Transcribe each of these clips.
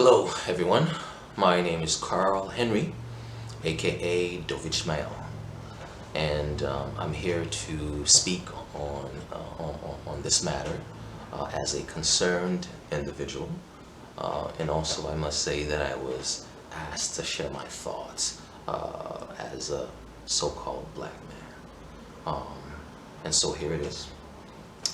Hello everyone, my name is Carl Henry, aka Dovich, and I'm here to speak on this matter as a concerned individual, and also I must say that I was asked to share my thoughts as a so-called black man, and so here it is.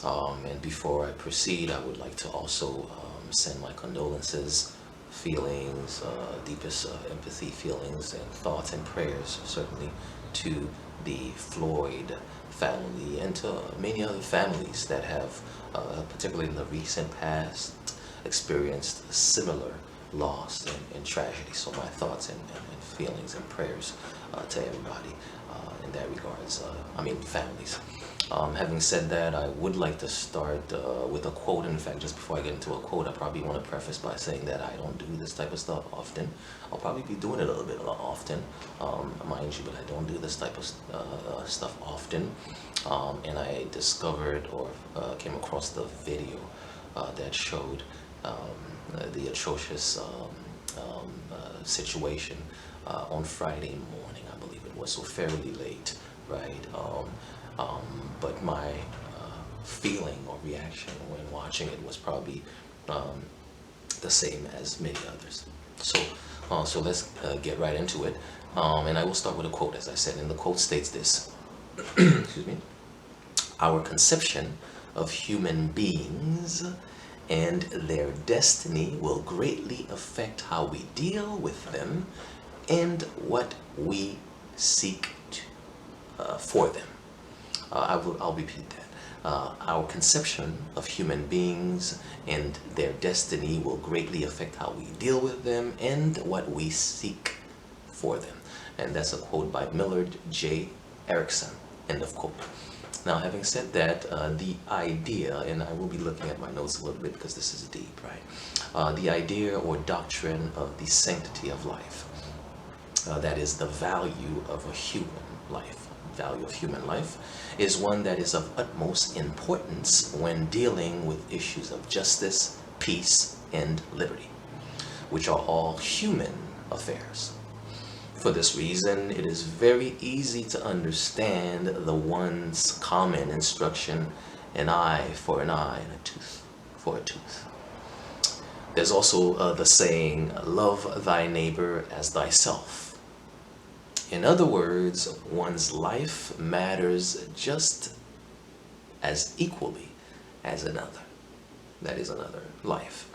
And before I proceed, I would like to also send my condolences, feelings, deepest empathy, feelings, and thoughts and prayers, certainly, to the Floyd family and to many other families that have, particularly in the recent past, experienced similar loss and tragedy. So my thoughts and feelings and prayers to everybody in that regards, families. Having said that, I would like to start with a quote. In fact, just before I get into a quote, I probably want to preface by saying that I don't do this type of stuff often. I'll probably be doing it a little bit often, mind you, but I don't do this type of stuff often. And I discovered or came across the video that showed the atrocious situation on Friday morning, I believe it was, so fairly late, right? But my feeling or reaction when watching it was probably the same as many others. So let's get right into it. And I will start with a quote, as I said, and the quote states this. Excuse me. Our conception of human beings and their destiny will greatly affect how we deal with them and what we seek for them. I'll repeat that. Our conception of human beings and their destiny will greatly affect how we deal with them and what we seek for them. And that's a quote by Millard J. Erickson, end of quote. Now, having said that, the idea, and I will be looking at my notes a little bit because this is deep, right? The idea or doctrine of the sanctity of life, that is the value of a human life. Value of human life is one that is of utmost importance when dealing with issues of justice, peace, and liberty, which are all human affairs. For this reason, it is very easy to understand the one's common instruction, an eye for an eye and a tooth for a tooth. There's also the saying, love thy neighbor as thyself. In other words, one's life matters just as equally as another. That is another life.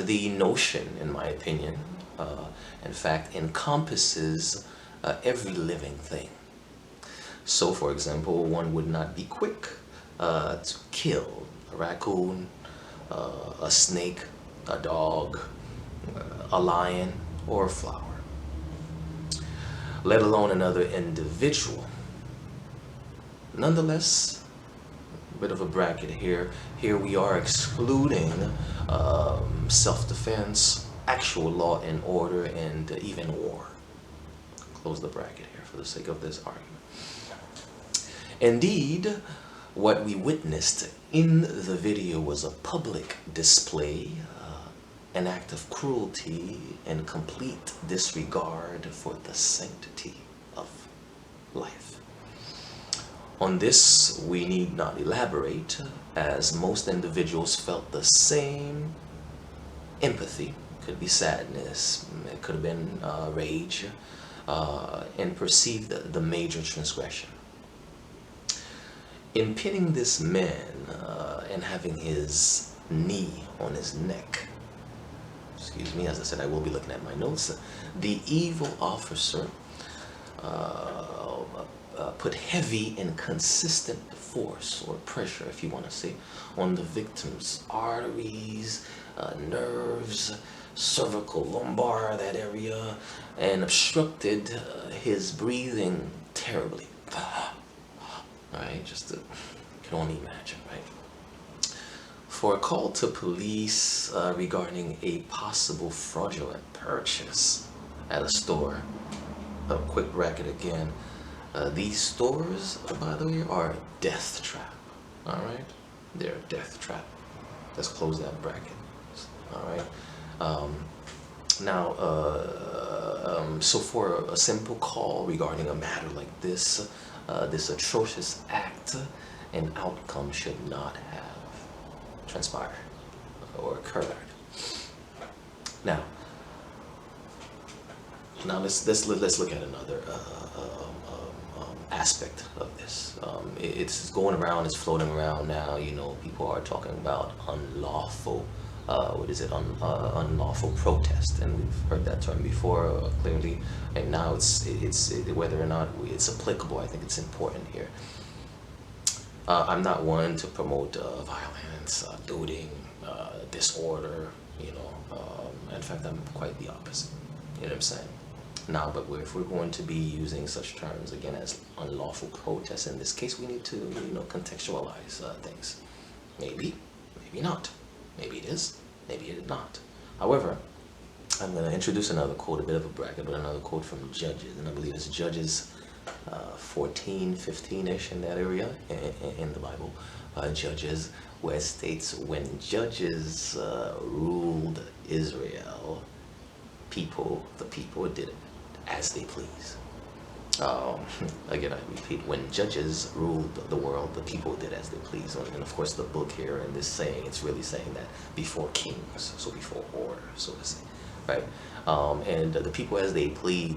The notion, in my opinion, in fact, encompasses every living thing. So, for example, one would not be quick to kill a raccoon, a snake, a dog, a lion, or a flower, let alone another individual. Nonetheless, a bit of a bracket here. Here we are excluding self-defense, actual law and order, and even war. Close the bracket here for the sake of this argument. Indeed, what we witnessed in the video was a public display, an act of cruelty and complete disregard for the sanctity of life. On this, we need not elaborate, as most individuals felt the same empathy. Could be sadness, it could have been rage, and perceived the major transgression. In pinning this man and having his knee on his neck, excuse me, as I said, I will be looking at my notes, the evil officer put heavy and consistent force or pressure, if you want to say, on the victim's arteries, nerves, cervical, lumbar, that area, and obstructed his breathing terribly. Right, just to, you can only imagine, right? For a call to police regarding a possible fraudulent purchase at a store, a quick bracket again, these stores, by the way, are a death trap, all right? They're a death trap. Let's close that bracket, all right? Now, so for a simple call regarding a matter like this, this atrocious act, an outcome should not have transpired or occurred. Now, let's look at another aspect of this. It's going around, it's floating around now. You know, people are talking about unlawful. What is it? Unlawful protest, and we've heard that term before clearly. And now it's whether or not it's applicable. I think it's important here. I'm not one to promote violence, looting, disorder. You know, in fact, I'm quite the opposite. You know what I'm saying? Now, but if we're going to be using such terms again as unlawful protest, in this case, we need to, you know, contextualize things. Maybe, maybe not. Maybe it is, maybe it is not. However, I'm going to introduce another quote, a bit of a bracket, but another quote from Judges, and I believe it's Judges 14, 15-ish in that area in the Bible. Judges, where it states, when Judges ruled Israel, the people did it as they please. Again, I repeat, when Judges ruled the world, the people did as they please. And of course, the book here in this saying, it's really saying that before kings, so before order, so to say, right? And the people as they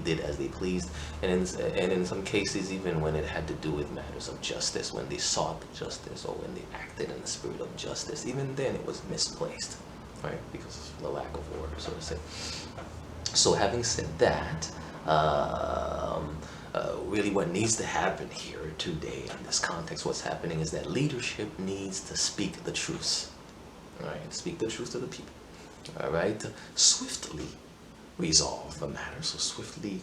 did as they pleased, and in some cases, even when it had to do with matters of justice, when they sought justice or when they acted in the spirit of justice, even then it was misplaced, right? Because of the lack of order, so to say. So having said that, really what needs to happen here today in this context, what's happening is that leadership needs to speak the truth, right? Speak the truth to the people, all right? Swiftly resolve the matter. So swiftly,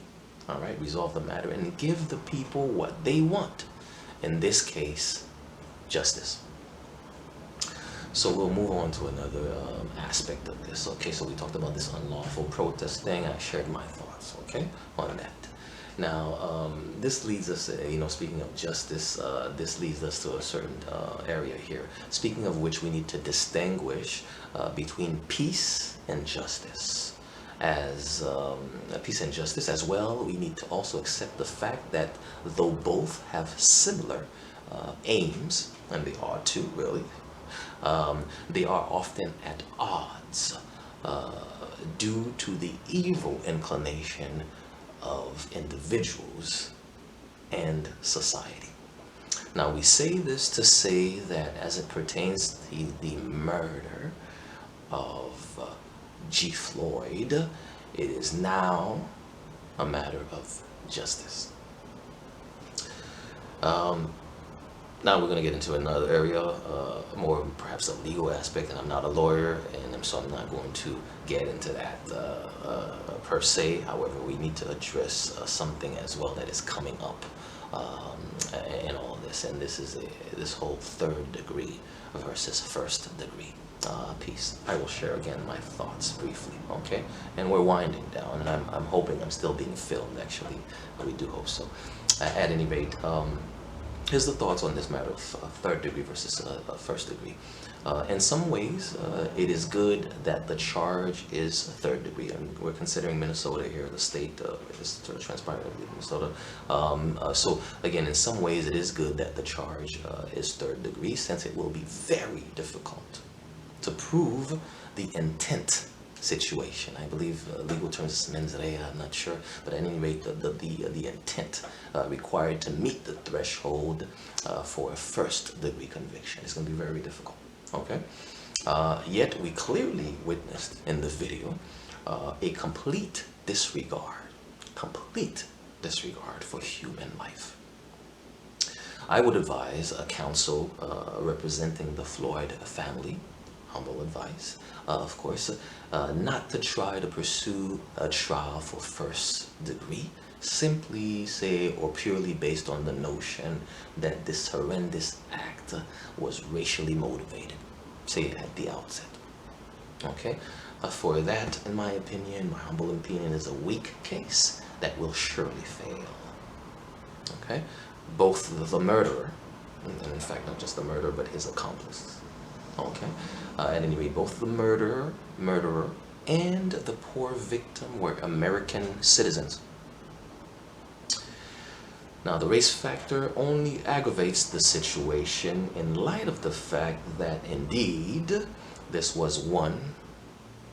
all right, resolve the matter and give the people what they want. In this case, justice. So we'll move on to another aspect of this. Okay, so we talked about this unlawful protest thing. I shared my thoughts, okay, on that. Now, this leads us, you know, speaking of justice, this leads us to a certain area here. Speaking of which, we need to distinguish between peace and justice. As peace and justice as well, we need to also accept the fact that though both have similar aims, and they are too, really, they are often at odds due to the evil inclination of individuals and society. Now, we say this to say that as it pertains to the murder of George Floyd, it is now a matter of justice. Now we're going to get into another area, more perhaps a legal aspect, and I'm not a lawyer, and so I'm not going to get into that per se. However, we need to address something as well that is coming up in all of this, and this is this whole third degree versus first degree piece. I will share again my thoughts briefly, okay? And we're winding down, and I'm hoping I'm still being filmed, actually. We do hope so. At any rate, here's the thoughts on this matter of third degree versus first degree. In some ways, it is good that the charge is third degree, and we're considering Minnesota here, the state, it's transpired, I believe, Minnesota. So again, in some ways, it is good that the charge is third degree, since it will be very difficult to prove the intent situation. I believe legal terms is mens rea, I'm not sure, but at any rate, the intent required to meet the threshold for a first degree conviction is going to be very difficult, okay? Yet we clearly witnessed in the video a complete disregard for human life. I would advise a counsel representing the Floyd family, humble advice, of course, not to try to pursue a trial for first degree, simply say, or purely based on the notion that this horrendous act was racially motivated, say at the outset, okay? For that, in my opinion, my humble opinion, is a weak case that will surely fail, okay? Both the murderer, and in fact, not just the murderer, but his accomplice, okay? At any rate, both the murderer and the poor victim were American citizens. Now, the race factor only aggravates the situation in light of the fact that indeed this was one,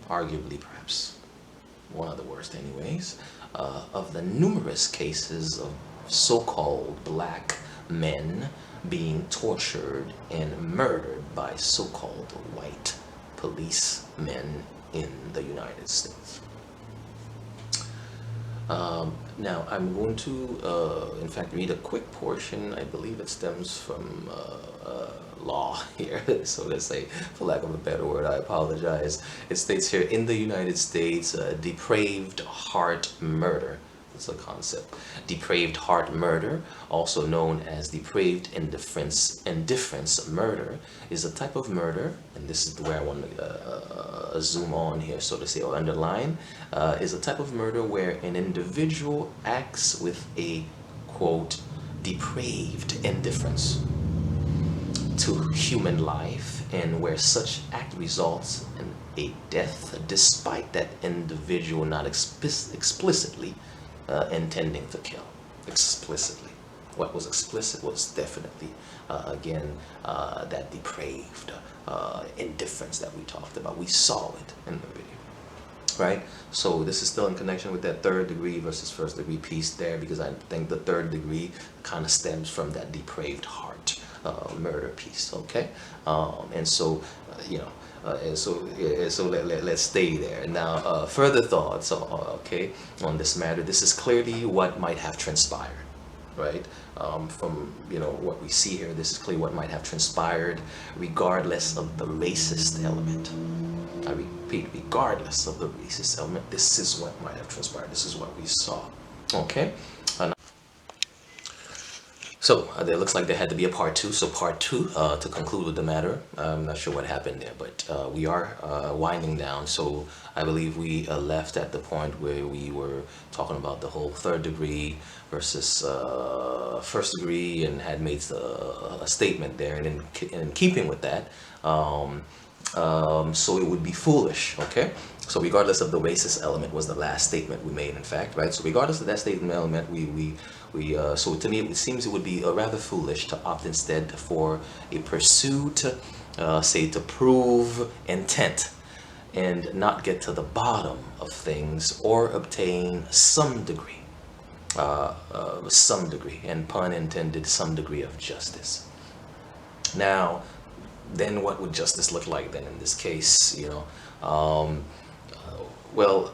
arguably perhaps one of the worst anyways, of the numerous cases of so-called black men being tortured and murdered by so-called white policemen in the United States. Now, I'm going to, in fact, read a quick portion. I believe it stems from law here. So let's say, for lack of a better word, I apologize. It states here, in the United States, depraved heart murder. It's a concept. Depraved heart murder, also known as depraved indifference murder, is a type of murder, and this is where I want to zoom on here, so to say, or underline, is a type of murder where an individual acts with a, quote, depraved indifference to human life, and where such act results in a death despite that individual not explicitly intending to kill. Explicitly. What was explicit was definitely, again, that depraved indifference that we talked about. We saw it in the video, right? So this is still in connection with that third degree versus first degree piece there, because I think the third degree kind of stems from that depraved heart murder piece, okay? And so, you know, let's stay there. Now, further thoughts, okay, on this matter. This is clearly what might have transpired, right? From, you know, what we see here, this is clearly what might have transpired, regardless of the racist element. I repeat, regardless of the racist element, this is what might have transpired. This is what we saw, okay? So there looks like there had to be a part two. So part two, to conclude with the matter. I'm not sure what happened there, but we are winding down. So I believe we left at the point where we were talking about the whole third degree versus first degree, and had made a statement there. And in keeping with that, so it would be foolish, okay? So regardless of the racist element was the last statement we made, in fact, right? So regardless of that statement element, so to me it seems it would be rather foolish to opt instead for a pursuit, say, to prove intent and not get to the bottom of things, or obtain some degree, and pun intended, some degree of justice. Now, then what would justice look like then in this case? You know, well,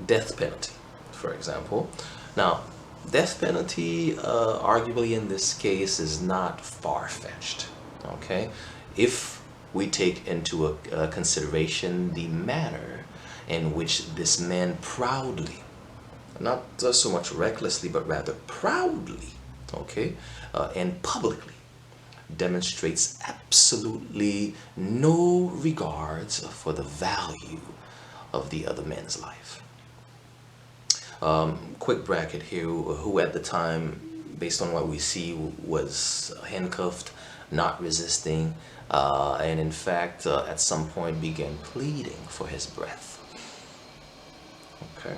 death penalty, for example. Now, death penalty, arguably in this case, is not far-fetched, okay? If we take into consideration the manner in which this man proudly, not so much recklessly, but rather proudly, okay, and publicly demonstrates absolutely no regards for the value of the other man's life. Quick bracket here, who at the time, based on what we see, was handcuffed, not resisting, and in fact at some point began pleading for his breath. Okay.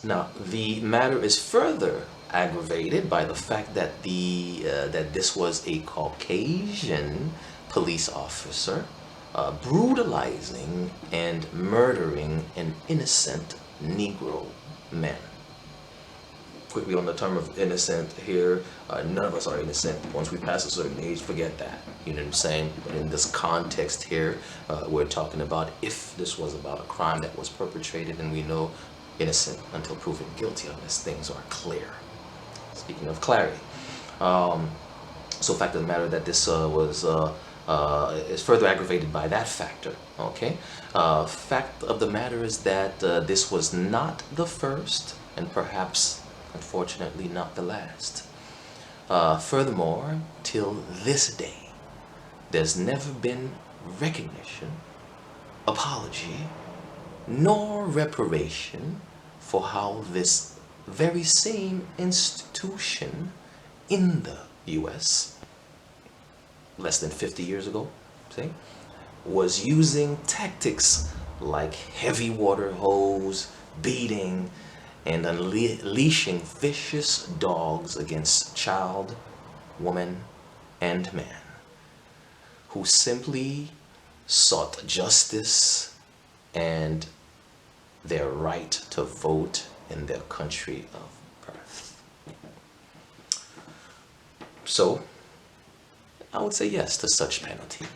Now, the matter is further aggravated by the fact that that this was a Caucasian police officer brutalizing and murdering an innocent Negro man. Quickly on the term of innocent here, none of us are innocent. Once we pass a certain age, forget that. You know what I'm saying? But in this context here, we're talking about if this was about a crime that was perpetrated, and we know innocent until proven guilty unless things are clear. Speaking of clarity, so fact of the matter that this is further aggravated by that factor. Okay, fact of the matter is that this was not the first, and perhaps, unfortunately, not the last. Furthermore, till this day, there's never been recognition, apology, nor reparation for how this very same institution in the US less than 50 years ago, say, was using tactics like heavy water hose, beating, and unleashing vicious dogs against child, woman, and man who simply sought justice and their right to vote in their country of birth. So, I would say yes to such penalty.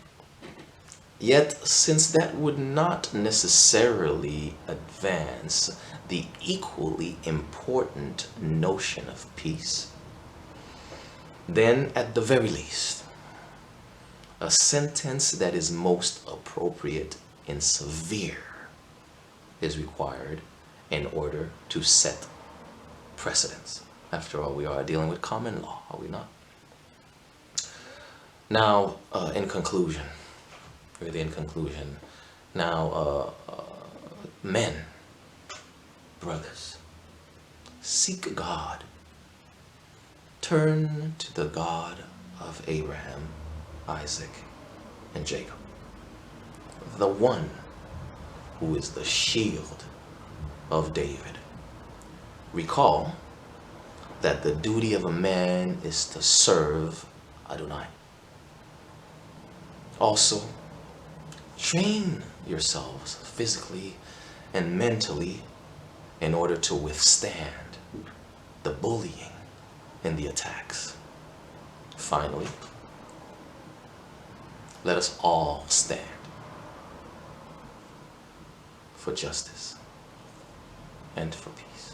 Yet, since that would not necessarily advance the equally important notion of peace, then at the very least, a sentence that is most appropriate and severe is required in order to set precedents. After all, we are dealing with common law, are we not? Now, in conclusion, now, men, brothers, seek God. Turn to the God of Abraham, Isaac, and Jacob, the one who is the shield of David. Recall that the duty of a man is to serve Adonai. Also, train yourselves physically and mentally in order to withstand the bullying and the attacks. Finally, let us all stand for justice and for peace.